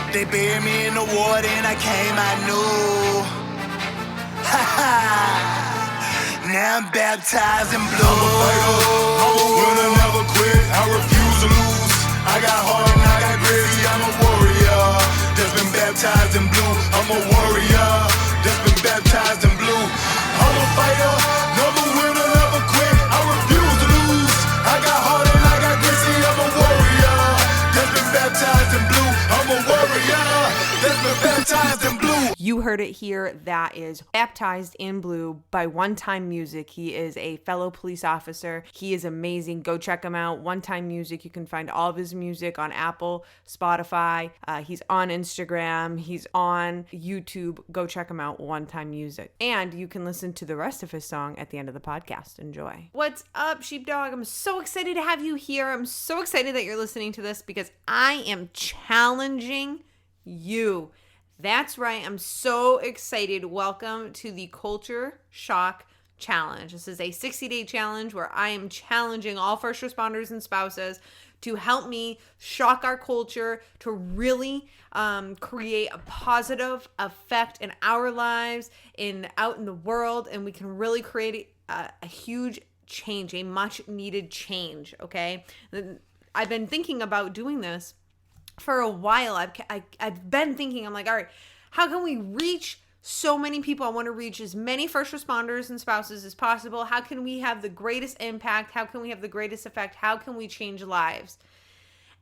They buried me in the water and I came out new. Ha ha. Now I'm baptized in blue. I'm a fighter, I'm a winner, never quit. I refuse to lose. I got heart and I got gritty. I'm a warrior that's been baptized in blue. I'm a warrior that's been baptized in blue. I'm a fighter, never winner, never quit. I refuse to lose. I got heart and I got gritty. I'm a warrior that's been baptized in blue. I'm a warrior that's been baptized in blue. You heard it here. That is Baptized in Blue by One Time Music. He is a fellow police officer. He is amazing. Go check him out. One Time Music. You can find all of his music on Apple, Spotify. He's on Instagram. He's on YouTube. Go check him out. One Time Music. And you can listen to the rest of his song at the end of the podcast. Enjoy. What's up, Sheepdog? I'm so excited to have you here. I'm so excited that you're listening to this because I am challenging you. That's right. I'm so excited. Welcome to the Culture Shock Challenge. This is a 60-day challenge where I am challenging all first responders and spouses to help me shock our culture, to really create a positive effect in our lives, out in the world, and we can really create a huge change, a much needed change, okay? I've been thinking about doing this for a while. I've been thinking, I'm like, all right, how can we reach so many people? I want to reach as many first responders and spouses as possible. How can we have the greatest impact? How can we have the greatest effect? How can we change lives?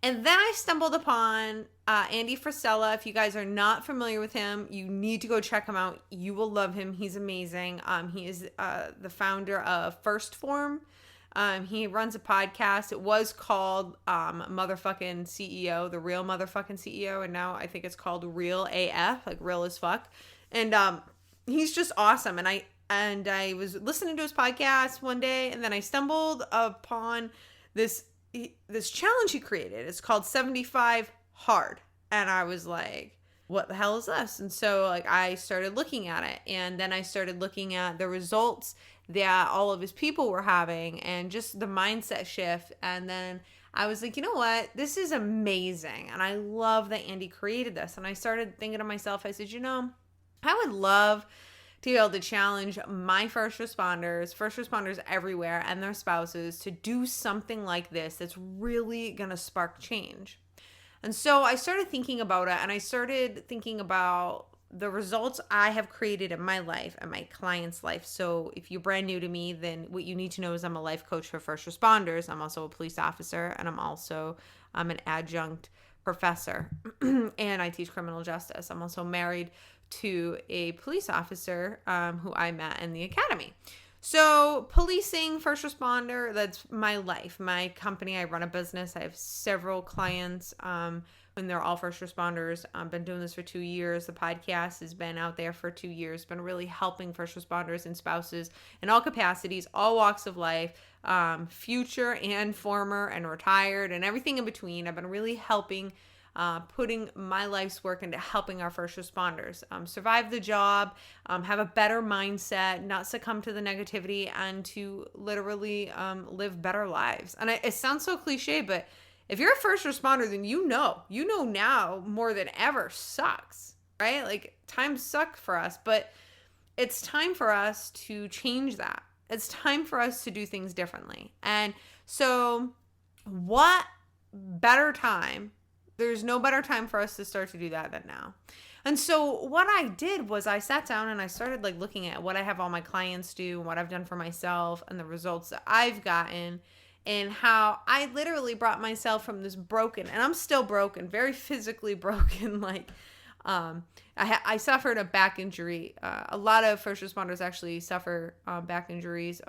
And then I stumbled upon Andy Frisella. If you guys are not familiar with him, you need to go check him out. You will love him. He's amazing. He is the founder of First Form. He runs a podcast. It was called Motherfucking CEO, The Real Motherfucking CEO, and now I think it's called Real AF, like real as fuck. And he's just awesome. And I was listening to his podcast one day, and then I stumbled upon this challenge he created. It's called 75 Hard, and I was like, what the hell is this? And so like I started looking at it, and then I started looking at the results that all of his people were having and just the mindset shift. And then I was like, you know what? This is amazing. And I love that Andy created this. And I started thinking to myself, I said, I would love to be able to challenge my first responders everywhere and their spouses to do something like this that's really going to spark change. And so I started thinking about it, and I started thinking about the results I have created in my life and my clients' life. So if you're brand new to me, then what you need to know is I'm a life coach for first responders. I'm also a police officer, and I'm an adjunct professor and I teach criminal justice. I'm also married to a police officer who I met in the academy. So policing, first responder, that's my life, my company. I run a business. I have several clients and they're all first responders. I've been doing this for 2 years. The podcast has been out there for 2 years, been really helping first responders and spouses in all capacities, all walks of life, future and former and retired and everything in between. I've been really helping putting my life's work into helping our first responders survive the job, have a better mindset, not succumb to the negativity, and to literally live better lives. And it sounds so cliche, but if you're a first responder, then you know now more than ever sucks, right? Like times suck for us, but it's time for us to change that. It's time for us to do things differently. And so what better time? There's no better time for us to start to do that than now. And so what I did was I sat down and I started like looking at what I have all my clients do and what I've done for myself and the results that I've gotten and how I literally brought myself from this broken, and I'm still broken, very physically broken, like I suffered a back injury. A lot of first responders actually suffer back injuries.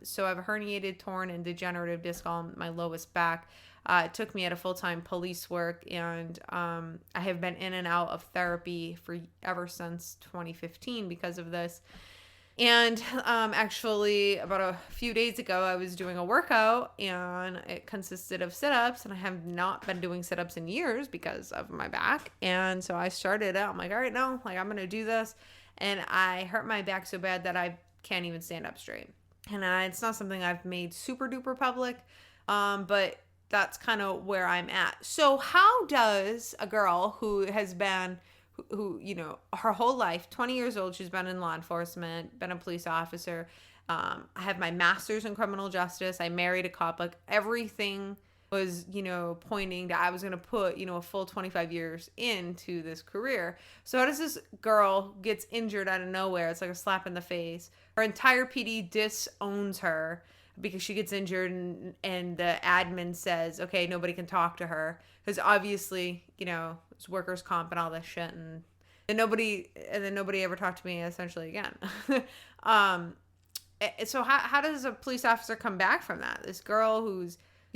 So I have a herniated, torn, and degenerative disc on my lowest back. It took me out of full-time police work, and I have been in and out of therapy ever since 2015 because of this. And actually, about a few days ago, I was doing a workout, and it consisted of sit-ups, and I have not been doing sit-ups in years because of my back. And so I started out. I'm like, all right, no, like I'm gonna do this, and I hurt my back so bad that I can't even stand up straight. And it's not something I've made super duper public, but that's kind of where I'm at. So how does a girl who has been, who, you know, her whole life, 20 years old, she's been in law enforcement, been a police officer. I have my master's in criminal justice. I married a cop. Like everything was, you know, pointing to I was going to put, you know, a full 25 years into this career. So how does this girl gets injured out of nowhere? It's like a slap in the face. Her entire PD disowns her because she gets injured, and the admin says, okay, nobody can talk to her because obviously, you know, it's workers' comp and all this shit, and then nobody ever talked to me essentially again. So how does a police officer come back from that? This girl who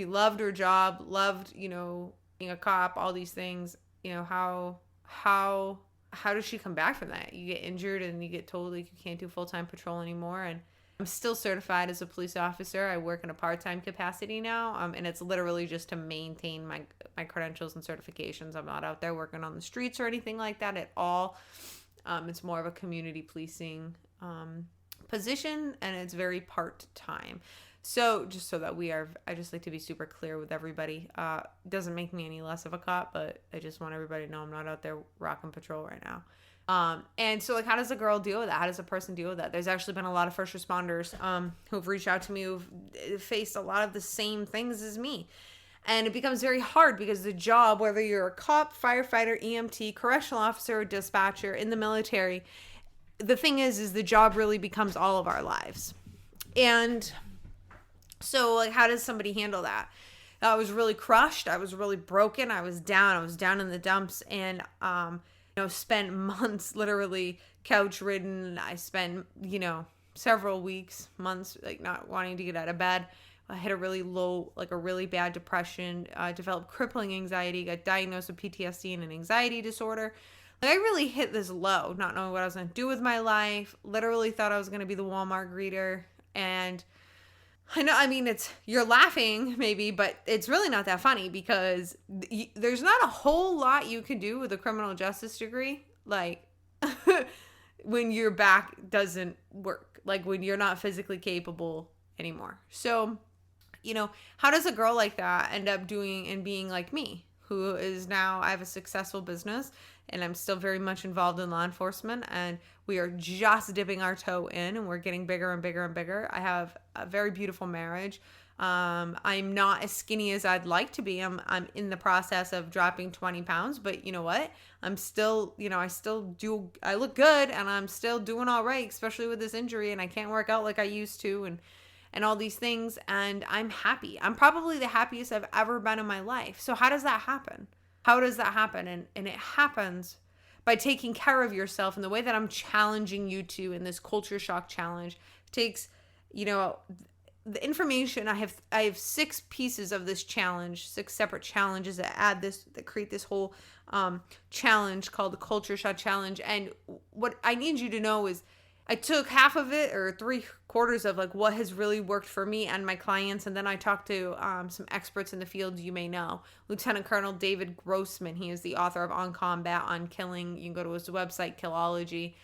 loved her job, loved, you know, being a cop, all these things, you know, how does she come back from that? You get injured and you get told like you can't do full-time patrol anymore. And I'm still certified as a police officer. I work in a part-time capacity now, and it's literally just to maintain my credentials and certifications. I'm not out there working on the streets or anything like that at all. It's more of a community policing position, and it's very part-time. So just so that I just like to be super clear with everybody. Doesn't make me any less of a cop, but I just want everybody to know I'm not out there rocking patrol right now. And so like, how does a girl deal with that? How does a person deal with that? There's actually been a lot of first responders who've reached out to me who've faced a lot of the same things as me. And it becomes very hard because the job, whether you're a cop, firefighter, EMT, correctional officer, or dispatcher in the military, the thing is the job really becomes all of our lives. And so like, how does somebody handle that? I was really crushed. I was really broken. I was down in the dumps, and, you know, spent months literally couch ridden. I spent, you know, several weeks, months, like not wanting to get out of bed. I had a really low, like a really bad depression, developed crippling anxiety, got diagnosed with PTSD and an anxiety disorder. Like I really hit this low, not knowing what I was going to do with my life. Literally thought I was going to be the Walmart greeter. And I know, I mean, you're laughing maybe, but it's really not that funny because there's not a whole lot you can do with a criminal justice degree. Like when your back doesn't work, like when you're not physically capable anymore. So, you know, how does a girl like that end up doing and being like me, who is now, I have a successful business and I'm still very much involved in law enforcement, and we are just dipping our toe in and we're getting bigger and bigger and bigger. I have a very beautiful marriage. I'm not as skinny as I'd like to be. I'm in the process of dropping 20 pounds, but you know what? I'm still, you know, I look good and I'm still doing all right, especially with this injury, and I can't work out like I used to, and all these things, and I'm happy. I'm probably the happiest I've ever been in my life. So how does that happen? How does that happen? And it happens by taking care of yourself in the way that I'm challenging you to in this culture shock challenge. It takes, you know, the information. I have 6 pieces of this challenge, 6 separate challenges that create this whole challenge called the culture shock challenge. And what I need you to know is I took half of it, or 3/4 of like what has really worked for me and my clients, and then I talked to some experts in the field you may know. Lieutenant Colonel David Grossman, he is the author of On Combat, On Killing. You can go to his website, Killology.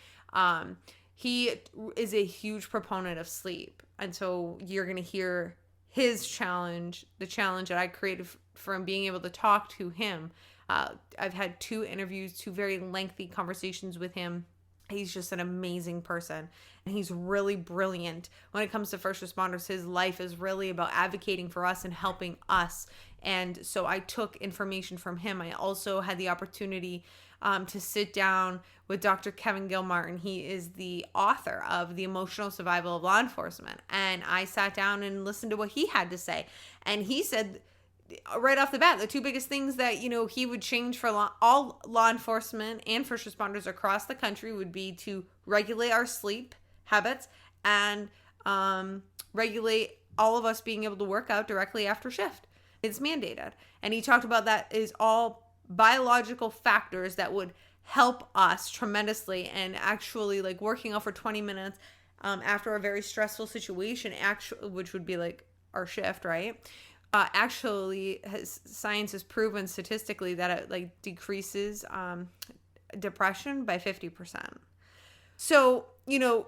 He is a huge proponent of sleep, and so you're going to hear his challenge, the challenge that I created from being able to talk to him. I've had 2 interviews, 2 very lengthy conversations with him. He's just an amazing person, and he's really brilliant. When it comes to first responders, his life is really about advocating for us and helping us. And so I took information from him. I also had the opportunity to sit down with Dr. Kevin Gilmartin. He is the author of The Emotional Survival of Law Enforcement. And I sat down and listened to what he had to say. And he said right off the bat, the 2 biggest things that, you know, he would change for all law enforcement and first responders across the country would be to regulate our sleep habits and regulate all of us being able to work out directly after shift. It's mandated. And he talked about that is all biological factors that would help us tremendously, and actually like working out for 20 minutes after a very stressful situation, which would be like our shift, right? Science has proven statistically that it like decreases depression by 50%. So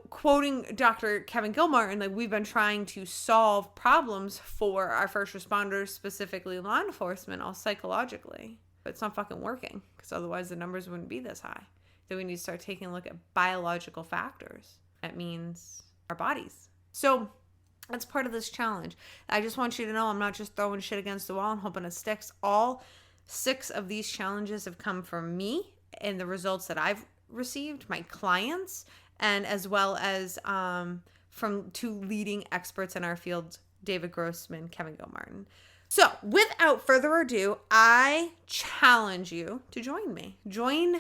quoting Dr. Kevin Gilmartin, like, we've been trying to solve problems for our first responders, specifically law enforcement, all psychologically. But it's not fucking working, because otherwise the numbers wouldn't be this high. Then we need to start taking a look at biological factors. That means our bodies. So that's part of this challenge. I just want you to know I'm not just throwing shit against the wall and hoping it sticks. All 6 of these challenges have come from me and the results that I've received, my clients, and as well as from 2 leading experts in our field, David Grossman, Kevin Gilmartin. So without further ado, I challenge you to join me. Join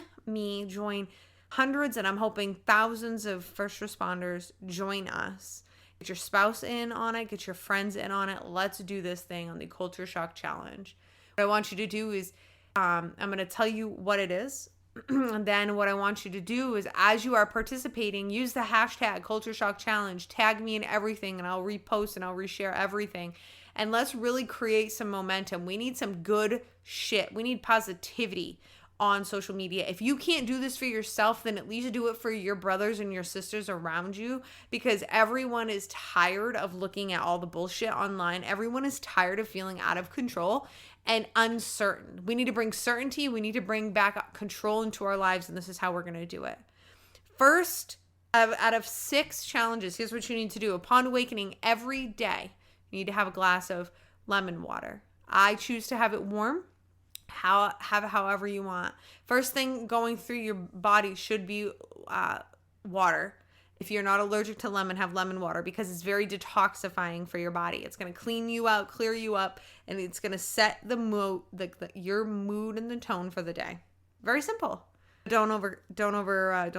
hundreds, and I'm hoping thousands of first responders join us. Get your spouse in on it. Get your friends in on it. Let's do this thing on the Culture Shock Challenge. What I want you to do is I'm going to tell you what it is. And then what I want you to do is, as you are participating, use the hashtag Culture Shock Challenge. Tag me in everything, and I'll repost and I'll reshare everything. And let's really create some momentum. We need some good shit. We need positivity on social media. If you can't do this for yourself, then at least do it for your brothers and your sisters around you, because everyone is tired of looking at all the bullshit online. Everyone is tired of feeling out of control and uncertain. We need to bring certainty. We need to bring back control into our lives, and this is how we're going to do it. First, out of 6 challenges, here's what you need to do. Upon awakening every day, you need to have a glass of lemon water. I choose to have it warm. Have it however you want. First thing going through your body should be water. If you're not allergic to lemon, have lemon water, because it's very detoxifying for your body. It's going to clean you out, clear you up, and it's going to set the mood, your mood and the tone for the day. Very simple. Don't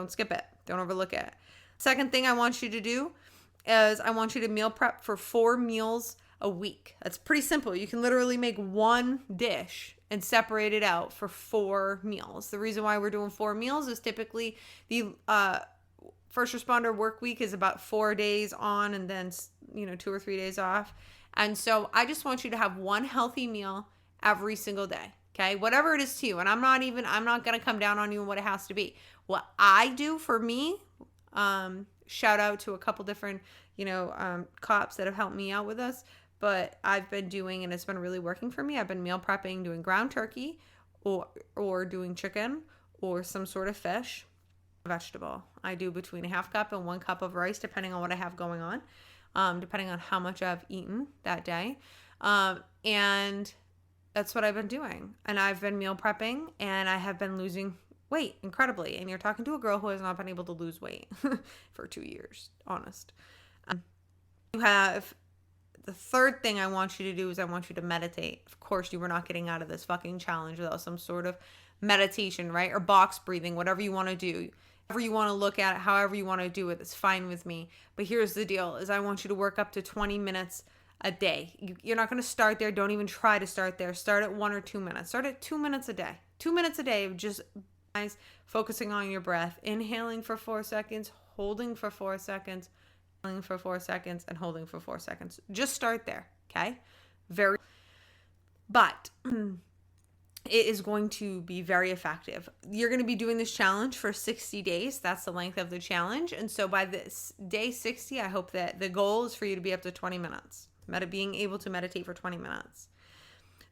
skip it. Don't overlook it. Second thing I want you to do is I want you to meal prep for 4 meals a week. That's pretty simple. You can literally make 1 dish and separate it out for 4 meals. The reason why we're doing 4 meals is typically the first responder work week is about 4 days on and then 2 or 3 days off. And so I just want you to have 1 healthy meal every single day. Okay, whatever it is to you. And I'm not going to come down on you on what it has to be. What I do for me, shout out to a couple different, cops that have helped me out with us. But I've been doing, and it's been really working for me, I've been meal prepping, doing ground turkey or doing chicken or some sort of fish, vegetable. I do between a 1/2 cup and 1 cup of rice, depending on what I have going on, depending on how much I've eaten that day. And that's what I've been doing. And I've been meal prepping, and I have been losing weight incredibly. And you're talking to a girl who has not been able to lose weight for 2 years, honest. You have... The third thing I want you to do is I want you to meditate. Of course, you were not getting out of this fucking challenge without some sort of meditation, right? Or box breathing, whatever you want to do. However you want to look at it, however you want to do it, it's fine with me. But here's the deal, is I want you to work up to 20 minutes a day. You're not going to start there. Don't even try to start there. Start at 1 or 2 minutes. Start at 2 minutes a day. 2 minutes a day of just focusing on your breath. Inhaling for 4 seconds, holding for 4 seconds, for 4 seconds, and holding for 4 seconds. Just start there, okay? But it is going to be very effective. You're going to be doing this challenge for 60 days. That's the length of the challenge. And so by this day 60, I hope that the goal is for you to be up to 20 minutes. Being able to meditate for 20 minutes.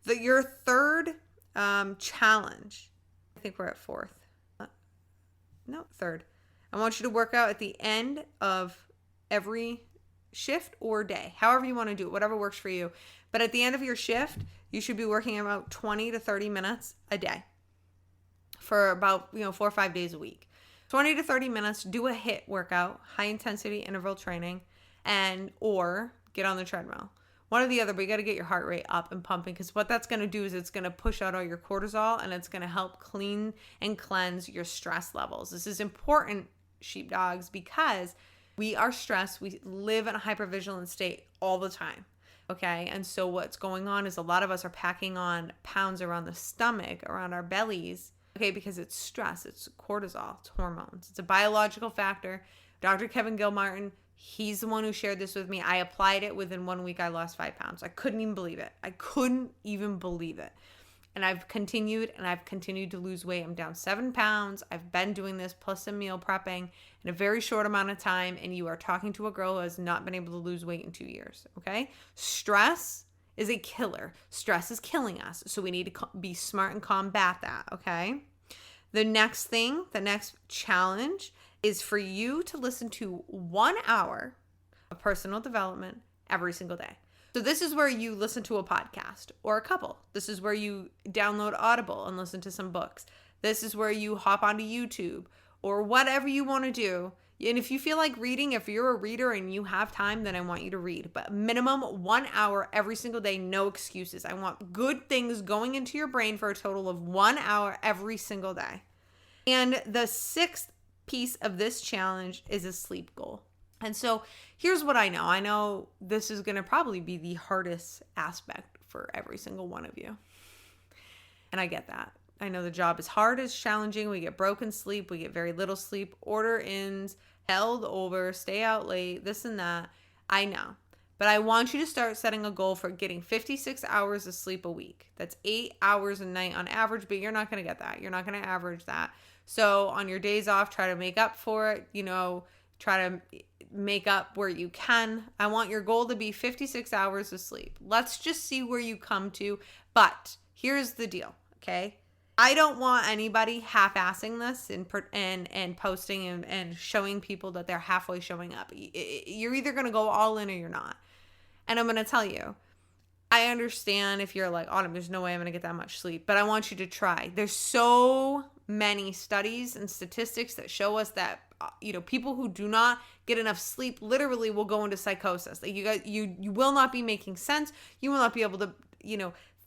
Your third challenge, I think we're at 4th. No, 3rd. I want you to work out at the end of every shift or day, however you want to do it, whatever works for you. But at the end of your shift, you should be working about 20 to 30 minutes a day for about 4 or 5 days a week. 20 to 30 minutes, do a HIIT workout, high intensity interval training, or get on the treadmill. One or the other, but you got to get your heart rate up and pumping, because what that's going to do is it's going to push out all your cortisol, and it's going to help clean and cleanse your stress levels. This is important, sheepdogs, because we are stressed. We live in a hypervigilant state all the time. Okay. And so what's going on is a lot of us are packing on pounds around the stomach, around our bellies. Okay. Because it's stress. It's cortisol. It's hormones. It's a biological factor. Dr. Kevin Gilmartin, he's the one who shared this with me. I applied it. Within 1 week, I lost 5 pounds. I couldn't even believe it. And I've continued to lose weight. I'm down 7 pounds. I've been doing this plus some meal prepping in a very short amount of time. And you are talking to a girl who has not been able to lose weight in 2 years. Okay. Stress is a killer. Stress is killing us. So we need to be smart and combat that. Okay. The next challenge is for you to listen to 1 hour of personal development every single day. So this is where you listen to a podcast or a couple. This is where you download Audible and listen to some books. This is where you hop onto YouTube or whatever you want to do. And if you feel like reading, if you're a reader and you have time, then I want you to read. But minimum 1 hour every single day, no excuses. I want good things going into your brain for a total of 1 hour every single day. And the 6th piece of this challenge is a sleep goal. And so here's what I know. I know this is going to probably be the hardest aspect for every single one of you. And I get that. I know the job is hard, it's challenging. We get broken sleep. We get very little sleep, order ins, held over, stay out late, this and that. I know. But I want you to start setting a goal for getting 56 hours of sleep a week. That's 8 hours a night on average, but you're not going to get that. You're not going to average that. So on your days off, try to make up for it. Try to make up where you can. I want your goal to be 56 hours of sleep. Let's just see where you come to. But here's the deal, okay? I don't want anybody half-assing this and posting and showing people that they're halfway showing up. You're either going to go all in or you're not. And I'm going to tell you, I understand if you're like, Autumn, there's no way I'm going to get that much sleep. But I want you to try. There's so many studies and statistics that show us that people who do not get enough sleep literally will go into psychosis. Like you will not be making sense. You will not be able to,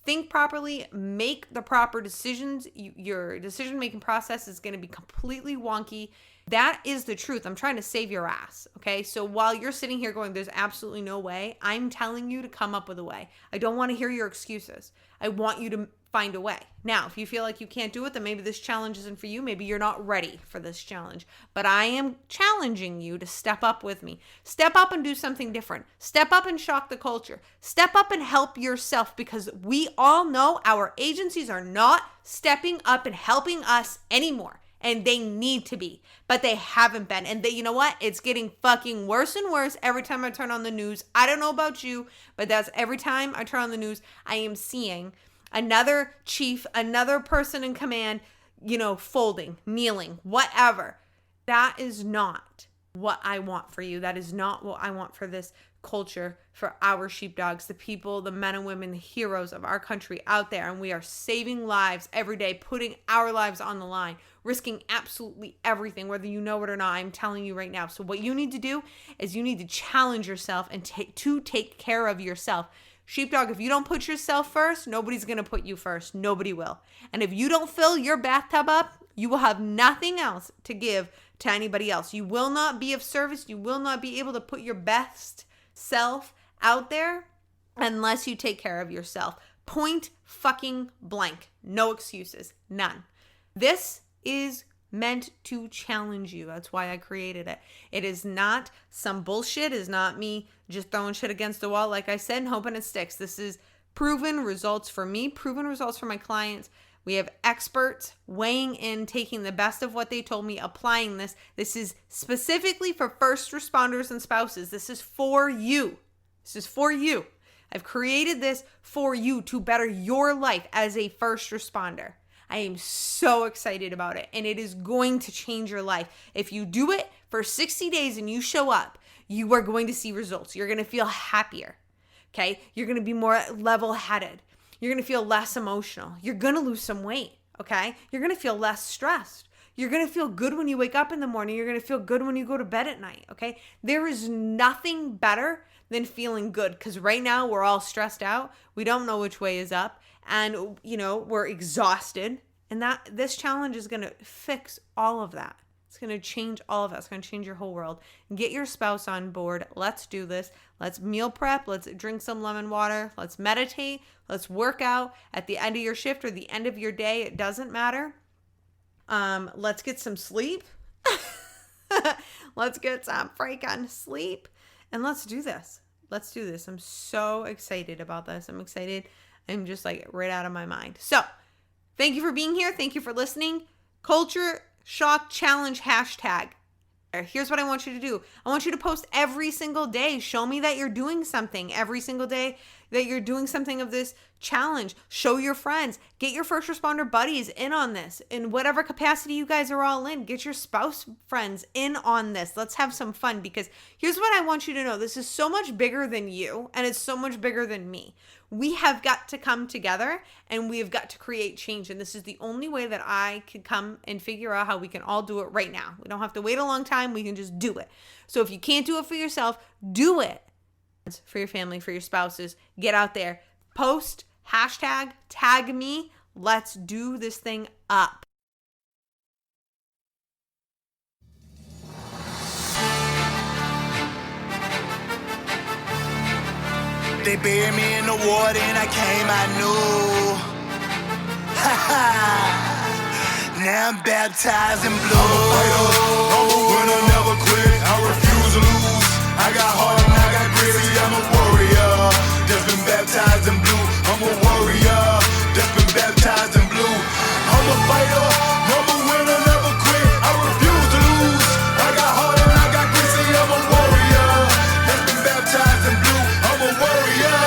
think properly, make the proper decisions. Your decision-making process is going to be completely wonky. That is the truth. I'm trying to save your ass, okay? So while you're sitting here going, there's absolutely no way, I'm telling you to come up with a way. I don't want to hear your excuses. I want you to find a way. Now, if you feel like you can't do it, then maybe this challenge isn't for you. Maybe you're not ready for this challenge. But I am challenging you to step up with me. Step up and do something different. Step up and shock the culture. Step up and help yourself, because we all know our agencies are not stepping up and helping us anymore. And they need to be, but they haven't been. And you know what? It's getting fucking worse and worse every time I turn on the news. I don't know about you, but that's every time I turn on the news, I am seeing another chief, another person in command, folding, kneeling, whatever. That is not what I want for you. That is not what I want for this culture, for our sheepdogs, the people, the men and women, the heroes of our country out there. And we are saving lives every day, putting our lives on the line, risking absolutely everything, whether you know it or not. I'm telling you right now. So what you need to do is you need to challenge yourself and take care of yourself. Sheepdog, if you don't put yourself first, nobody's going to put you first. Nobody will. And if you don't fill your bathtub up, you will have nothing else to give to anybody else. You will not be of service. You will not be able to put your best self out there unless you take care of yourself. Point fucking blank. No excuses. None. This is meant to challenge you. That's why I created it. It is not some bullshit. It is not me just throwing shit against the wall, like I said, and hoping it sticks. This is proven results for me, proven results for my clients. We have experts weighing in, taking the best of what they told me, applying this. This is specifically for first responders and spouses. This is for you. This is for you. I've created this for you to better your life as a first responder. I am so excited about it, and it is going to change your life. If you do it for 60 days and you show up, you are going to see results. You're going to feel happier, okay? You're going to be more level-headed. You're going to feel less emotional. You're going to lose some weight, okay? You're going to feel less stressed. You're going to feel good when you wake up in the morning. You're going to feel good when you go to bed at night, okay? There is nothing better than feeling good, because right now we're all stressed out. We don't know which way is up, and, we're exhausted. And this challenge is going to fix all of that. It's going to change all of that. It's going to change your whole world. Get your spouse on board. Let's do this. Let's meal prep. Let's drink some lemon water. Let's meditate. Let's work out at the end of your shift or the end of your day. It doesn't matter. Let's get some sleep. Let's get some freaking sleep. And let's do this. Let's do this. I'm so excited about this. I'm excited. I'm just like right out of my mind. So Thank you for being here. Thank you for listening. Culture Shock Challenge hashtag. Here's what I want you to do. I want you to post every single day. Show me that you're doing something every single day, that you're doing something of this challenge. Show your friends. Get your first responder buddies in on this. In whatever capacity you guys are all in, get your spouse friends in on this. Let's have some fun, because here's what I want you to know. This is so much bigger than you, and it's so much bigger than me. We have got to come together, and we have got to create change. And this is the only way that I could come and figure out how we can all do it right now. We don't have to wait a long time. We can just do it. So if you can't do it for yourself, do it for your family, for your spouses. Get out there, post, hashtag, tag me. Let's do this thing up. They buried me in the water and I came, I knew. Ha ha. Now I'm baptized in blue. I'm a winner, never quit. I refuse to lose. I got heart and I got grit. See, I'm a warrior that's been baptized in blue. I'm a warrior that's been baptized in blue. I'm a fighter. I'm a winner, never quit. I refuse to lose. I got heart and I got grit. See, I'm a warrior that's been baptized in blue. I'm a warrior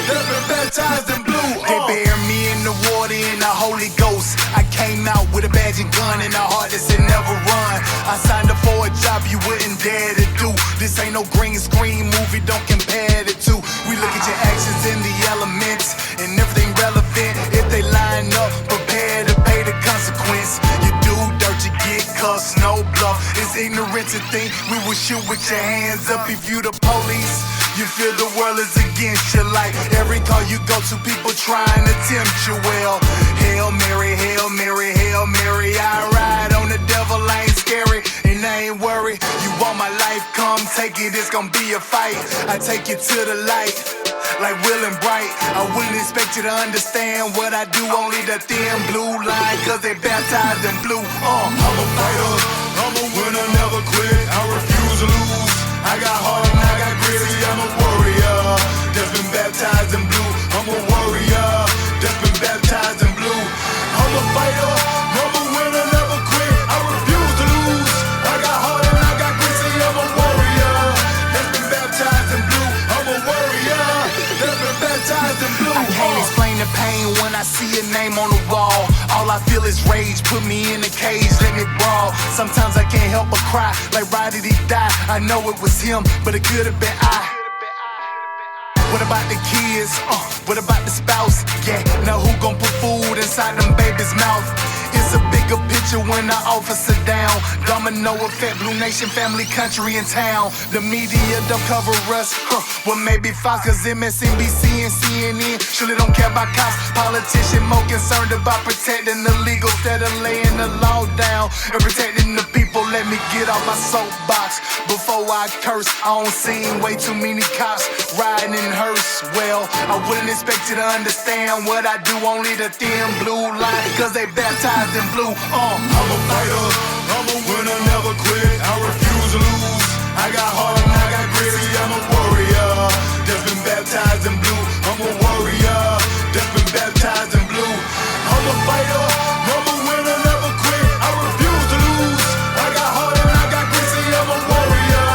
that's been baptized in blue. They buried me in the water in the Holy Ghost. I came out with a badge and gun and a heart that said never run. I signed up for a job you wouldn't dare to do. This ain't no green screen movie, don't compare the two. We look at your actions in the elements and everything relevant. If they line up, prepare to pay the consequence. You do dirt, you get cussed, no bluff. It's ignorant to think we will shoot with your hands up if you the police. You feel the world is against you, like every call you go to, people trying to tempt you. Well, Hail Mary, Hail Mary, Hail Mary. I ride on the devil, I ain't scary, and I ain't worried. You want my life, come take it, it's gonna be a fight. I take you to the light, like Will and Bright. I wouldn't expect you to understand what I do, only the thin blue line, cause they baptized in blue. I'm a fighter, I'm a winner, never quit. I refuse to lose. I got heart and I got grit. See, I'm a warrior that's been baptized in blue. I'm a warrior that's been baptized in blue. I'm a fighter, I'm a winner, never quit. I refuse to lose. I got heart and I got grit. See, I'm a warrior that's been baptized in blue. I'm a warrior that's been baptized in blue. I can't explain the pain when I see a name on the wall. All I feel is rage, put me in a cage, let me brawl. Sometimes I can't help but cry, like why did he die? I know it was him, but it could have been I. What about the kids? What about the spouse? Yeah, now who gon' put food inside them babies' mouth? It's a bigger picture when the officer down. Domino effect, Blue Nation, family, country, and town. The media don't cover us. Well, maybe Fox, cause MSNBC and CNN surely don't care about cops. Politicians more concerned about protecting the legal instead of laying the law down and protecting the people. Let me get off my soapbox before I curse. I don't seen way too many cops riding in hearse. Well, I wouldn't expect you to understand what I do, only the thin blue line, cause they baptized in blue. I'm a fighter, I'm a winner, never quit. I refuse to lose. I got heart and I got grit. See, I'm a warrior that's been baptized in blue. I'm a warrior that's been baptized in blue. I'm a fighter, I'm a winner, never quit. I refuse to lose. I got heart and I got grit. See, I'm a warrior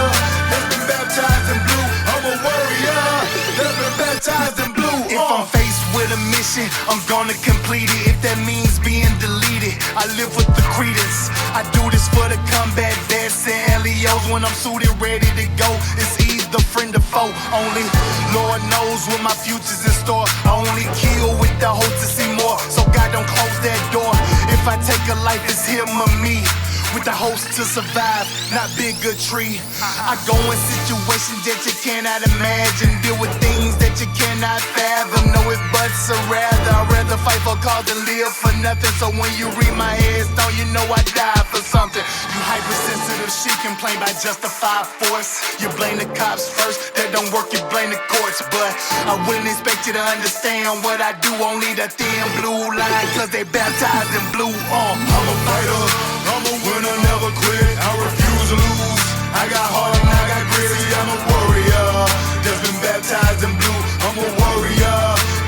that's been baptized in blue. I'm a warrior that's been baptized in blue. If I'm faced with a mission, I'm gonna complete it. If that means being deleted, I live with the credence. I do this for the combat vets and LEOs. When I'm suited, ready to go, it's either friend or foe. Only Lord knows what my future's in store. I only kill with the hope to see more, so God don't close that door. If I take a life, it's him or me, with the hopes to survive, not bigotry. I go in situations that you cannot imagine, deal with things that you cannot fathom. Know it, but I'd rather fight for a cause than live for nothing. So when you read my headstone, you know I died for something. You hypersensitive shit complain by justified force. You blame the cops first, that don't work, you blame the courts. But I wouldn't expect you to understand what I do, only the thin blue line, cause they baptized in blue. I'm a fighter, I'm a winner, never quit. I refuse to lose. I got heart and I got grit. See, I'm a warrior that's been baptized in blue. I'm a warrior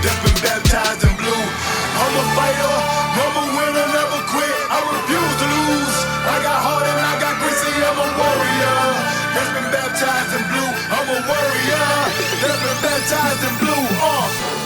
that's been baptized in blue. I'm a fighter, I'm a warrior that's been baptized in blue.